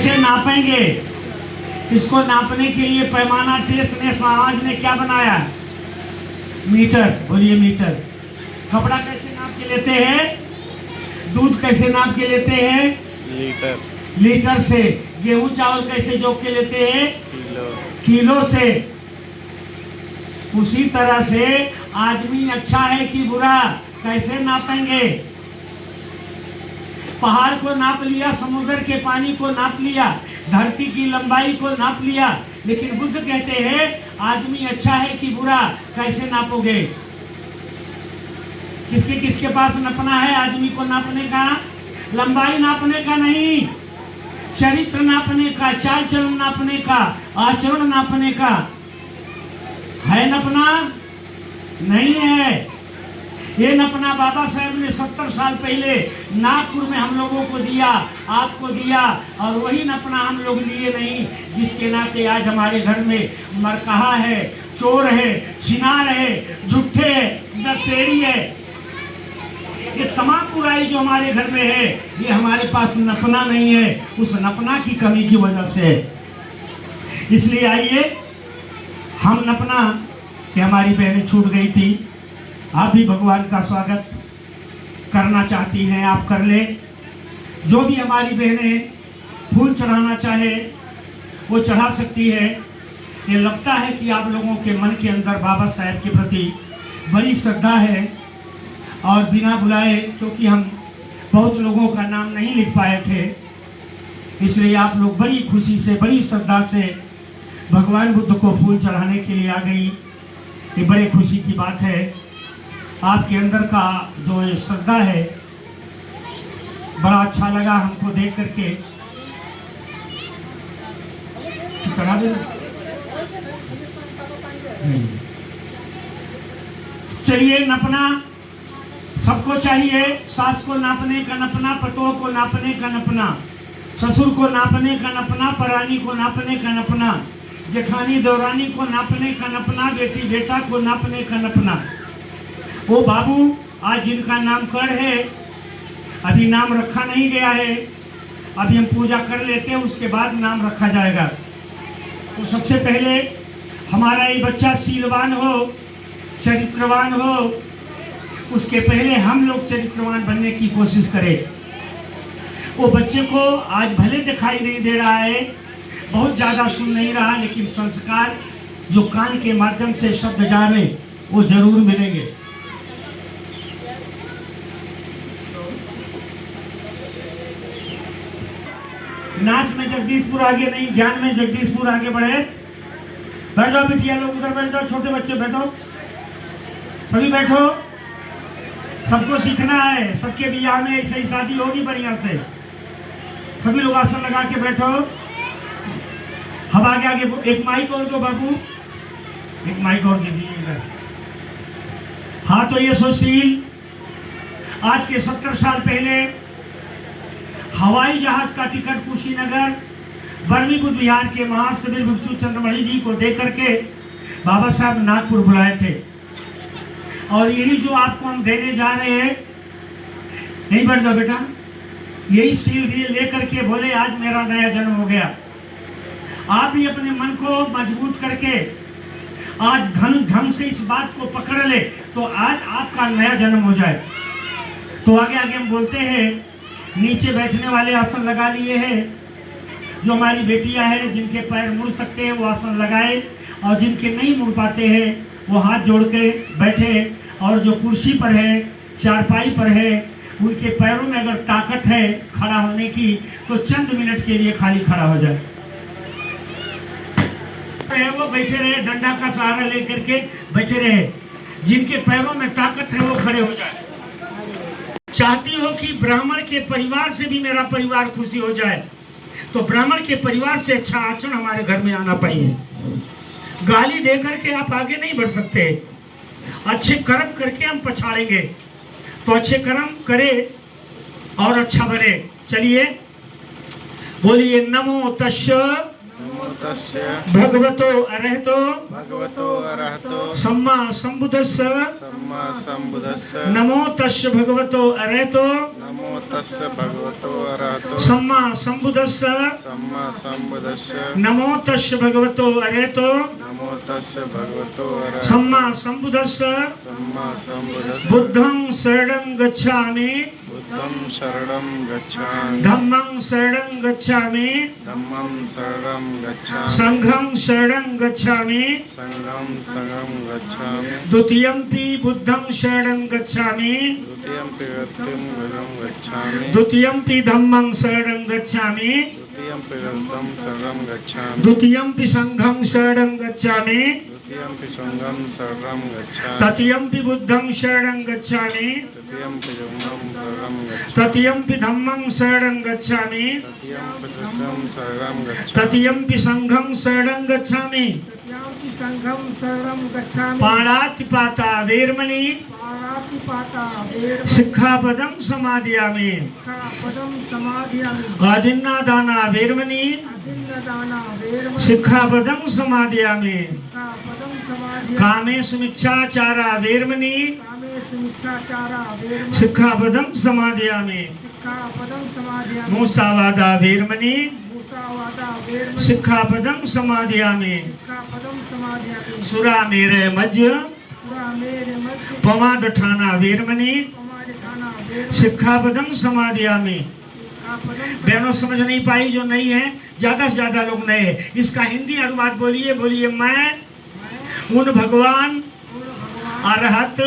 कैसे नापेंगे? इसको नापने के लिए पैमाना देश ने, समाज ने क्या बनाया? मीटर। बोलिए मीटर। कपड़ा कैसे नाप के लेते हैं? दूध कैसे नाप के लेते हैं? लीटर। लीटर से। गेहूं चावल कैसे जोक के लेते हैं? किलो। किलो से। उसी तरह से आदमी अच्छा है कि बुरा कैसे नापेंगे? पहाड़ को नाप लिया, समुद्र के पानी को नाप लिया, धरती की लंबाई को नाप लिया, लेकिन बुद्ध कहते हैं आदमी अच्छा है कि बुरा कैसे नापोगे? किसके किसके पास नपना है आदमी को नापने का? लंबाई नापने का नहीं, चरित्र नापने का, चाल चलन नापने का, आचरण नापने का। है नपना? नहीं है। ये नपना बाबा साहेब ने 70 साल पहले नागपुर में हम लोगों को दिया, आपको दिया, और वही नपना हम लोग लिए नहीं, जिसके नाते आज हमारे घर में मरकहा है, चोर है, छिनार है, झूठे है, दशेड़ी है। ये तमाम बुराई जो हमारे घर में है, ये हमारे पास नपना नहीं है, उस नपना की कमी की वजह से। इसलिए आइए हम नपना कि हमारी बहनें छूट गई थी, आप भी भगवान का स्वागत करना चाहती हैं, आप कर ले। जो भी हमारी बहनें फूल चढ़ाना चाहे वो चढ़ा सकती है। ये लगता है कि आप लोगों के मन के अंदर बाबा साहेब के प्रति बड़ी श्रद्धा है, और बिना बुलाए, क्योंकि हम बहुत लोगों का नाम नहीं लिख पाए थे, इसलिए आप लोग बड़ी खुशी से, बड़ी श्रद्धा से भगवान बुद्ध को फूल चढ़ाने के लिए आ गई। ये बड़े खुशी की बात है। आपके अंदर का जो ये श्रद्धा है, बड़ा अच्छा लगा हमको देख करके। चढ़ा देना। चलिए, नपना सबको चाहिए। सास को नापने का नपना, पतोह को नापने का नपना, ससुर को नापने का नपना, परानी को नापने का नपना, जेठानी देवरानी को नापने का नपना, बेटी बेटा को नापने का नपना। वो बाबू आज जिनका नामकरण है, अभी नाम रखा नहीं गया है, अभी हम पूजा कर लेते हैं, उसके बाद नाम रखा जाएगा। तो सबसे पहले हमारा ये बच्चा शीलवान हो, चरित्रवान हो, उसके पहले हम लोग चरित्रवान बनने की कोशिश करें। वो बच्चे को आज भले दिखाई नहीं दे रहा है, बहुत ज़्यादा सुन नहीं रहा, लेकिन संस्कार जो कान के माध्यम से शब्द जा रहे वो जरूर मिलेंगे। नाच में जगदीशपुर आगे नहीं, ज्ञान में जगदीशपुर आगे बढ़े। बैठ जाओ बिटिया लोग, उधर बैठ जाओ, छोटे बच्चे बैठो, सभी बैठो। सबको सीखना है, सबके बियाह में ऐसे ही शादी होगी बढ़िया से। सभी लोग आसन लगा के बैठो। हम आगे आगे एक माइक और दो बाबू, एक माइक और दे दीजिएगा। हाँ, तो ये सुशील आज के 70 साल पहले हवाई जहाज का टिकट कुशीनगर बर्मी बुद्ध विहार के महासवीर भिक्षु चंद्रमणि जी को दे करके बाबा साहब नागपुर बुलाए थे, और यही जो आपको हम देने जा रहे हैं, नहीं बढ़ जाओ बेटा, यही सील दिए लेकर के बोले आज मेरा नया जन्म हो गया। आप भी अपने मन को मजबूत करके आज ढंग से इस बात को पकड़ ले, तो आज आपका नया जन्म हो जाए। तो आगे आगे हम बोलते हैं। नीचे बैठने वाले आसन लगा लिए हैं। जो हमारी बेटियां हैं जिनके पैर मुड़ सकते हैं वो आसन लगाए, और जिनके नहीं मुड़ पाते हैं वो हाथ जोड़ के बैठे, और जो कुर्सी पर है, चारपाई पर है, उनके पैरों में अगर ताकत है खड़ा होने की, तो चंद मिनट के लिए खाली खड़ा हो जाए। वो बैठे रहे, डंडा का सहारा लेकर के बैठे रहे। जिनके पैरों में ताकत है वो खड़े हो जाए। चाहती हो कि ब्राह्मण के परिवार से भी मेरा परिवार खुशी हो जाए, तो ब्राह्मण के परिवार से अच्छा आचरण हमारे घर में आना चाहिए। गाली दे करके आप आगे नहीं बढ़ सकते, अच्छे कर्म करके हम पछाड़ेंगे। तो अच्छे कर्म करे और अच्छा बने। चलिए बोलिए नमो तस्स तस्य भगवतो अरहतो भगवतो अरहतो सम्मा सम्बुद्धस्य सम्मा सम्बुद्धस्य नमो तस्य भगवतो अरहतो नमो तस्य भगवतो अरहतो सम्मा सम्बुद्धस्य सम्मा सम्बुद्धस्य नमो तस्य भगवतो अरहतो नमो तस्य भगवतो अरहतो सम्मा सम्बुद्धस्य सम्मा सम्बुद्धस्य बुद्धं शरणं गच्छामि बुद्धं शरणं गच्छामि धम्मं शरणं गच्छामि धम्मं शरणं गच्छामि संघं शरणं गच्छामि संघं शरणं गच्छामि द्वितीयंपि बुद्धं शरणं गच्छामि द्वितीयंपि गतिं गजं गच्छामि द्वितीयंपि धम्मं शरणं गच्छामि द्वितीयंपि गतं शरणं गच्छामि द्वितीयंपि संघं शरणं गच्छामि द्वितीयंपि संघं शरणं गच्छामि तृतीयंपि बुद्धं शरणं गच्छामि तृतीयंपि धम्मं शरणं गच्छामि तृतीयंपि धम्मं शरणं गच्छामि तृतीयंपि संघं शरणं गच्छामि तृतीयंपि संघं शरणं गच्छामि संघं शरणं गच्छामि पाणातिपाता वेरमणि पाणातिपाता सिक्खापदं समादयामि पदं समादयामि आदिन्नादाना वेरमणि अदिन्नदाना वेरमणि सिक्खापदं समादयामि पदं समादयामि कामेषु मिच्छाचारा वेरमणि कामेषु मिथ्याचारा वेरमणि सिक्खापदं समादयामि पदं समादयामि मूसावादा वेरमणि मूसावादा वेरमणि सिक्खापदं समादयामि पदं समादयामि सुरा मेरे मध्य पुरा मेरे मध्य पमादठाना वेरमणि हमारे खाना वेरमणि सिक्खापदं समादयामि पदं बहनों समझ नहीं पाई जो नहीं है, ज्यादा से ज्यादा लोग नए हैं। इसका हिंदी अनुवाद बोलिए बोलिए मैं उन भगवान अरहत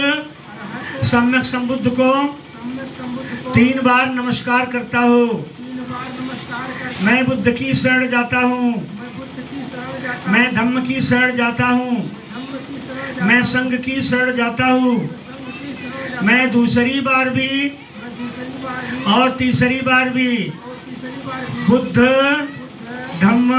सम्यक संबुद्ध को सम्यक संबुद्ध को 3 बार नमस्कार करता हूँ। 3 बार नमस्कार करता मैं बुद्ध की शरण जाता हूँ, मैं बुद्ध की शरण जाता मैं धम्म की शरण जाता हूँ, धम्म की शरण मैं संघ की शरण जाता हूँ। संघ की शरण जाता मैं दूसरी बार भी मैं दूसरी बार भी और तीसरी बार भी और तीसरी बार भी बुद्ध धम्म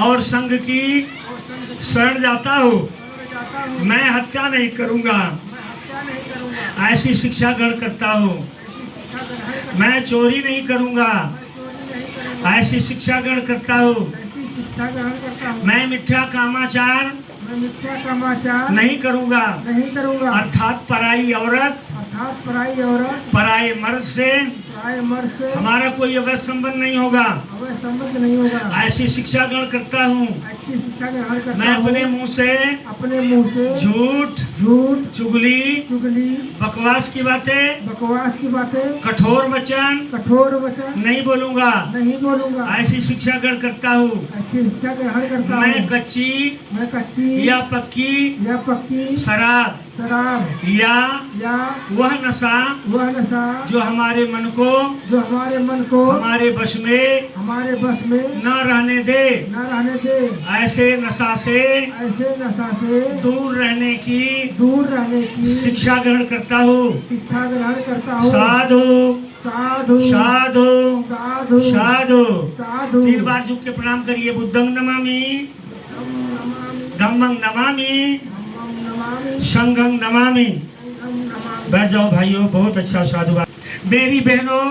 और संघ की और संघ की शरण जाता हूँ। शरण जाता हूँ। मैं हत्या नहीं करूँगा, मैं हत्या नहीं करूँगा, ऐसी शिक्षा ग्रहण करता हूँ। ऐसी शिक्षा ग्रहण करता मैं चोरी नहीं करूँगा, मैं चोरी नहीं करूँगा, ऐसी शिक्षा ग्रहण करता हूँ। ऐसी शिक्षा ग्रहण करता हूँ। मैं मिथ्या कामाचार मैं मिथ्या कामाचार नहीं करूँगा, नहीं करूँगा, अर्थात पराई औरत अर्थात पराई औरत पराये मर्द से पराये मर्द से हमारा कोई अवैध संबंध नहीं होगा, अवैध संबंध नहीं होगा, ऐसी शिक्षा ग्रहण करता हूँ। ऐसी शिक्षा ग्रहण करता मैं हूँ। अपने मुंह से अपने मुंह से झूठ झूठ चुगली चुगली बकवास की बातें बकवास की बातें कठोर वचन कठोर वचन नहीं बोलूंगा, नहीं बोलूंगा, ऐसी शिक्षा ग्रहण करता हूँ। ऐसी शिक्षा ग्रहण करता मैं हूँ। कच्ची मैं कच्ची या पक्की या पक्की शराब शराब या या वह नशा वह नशा जो हमारे मन को जो हमारे मन को हमारे बस में हमारे बस में न रहने दे, न रहने दे, ऐसे नशा से ऐसे नशा से दूर रहने की दूर रहने की शिक्षा ग्रहण करता हूँ। शिक्षा ग्रहण करता हूँ। साधु साधु साधु साधु साधु साधु 3 बार झुक के प्रणाम करिए। बुद्धं नमामि, नमामि, धम्मं नमामि, धम्मं नमामि, संघं नमामि। संघं नमामि। बैठ जाओ भाइयों, बहुत अच्छा साधु। मेरी बहनों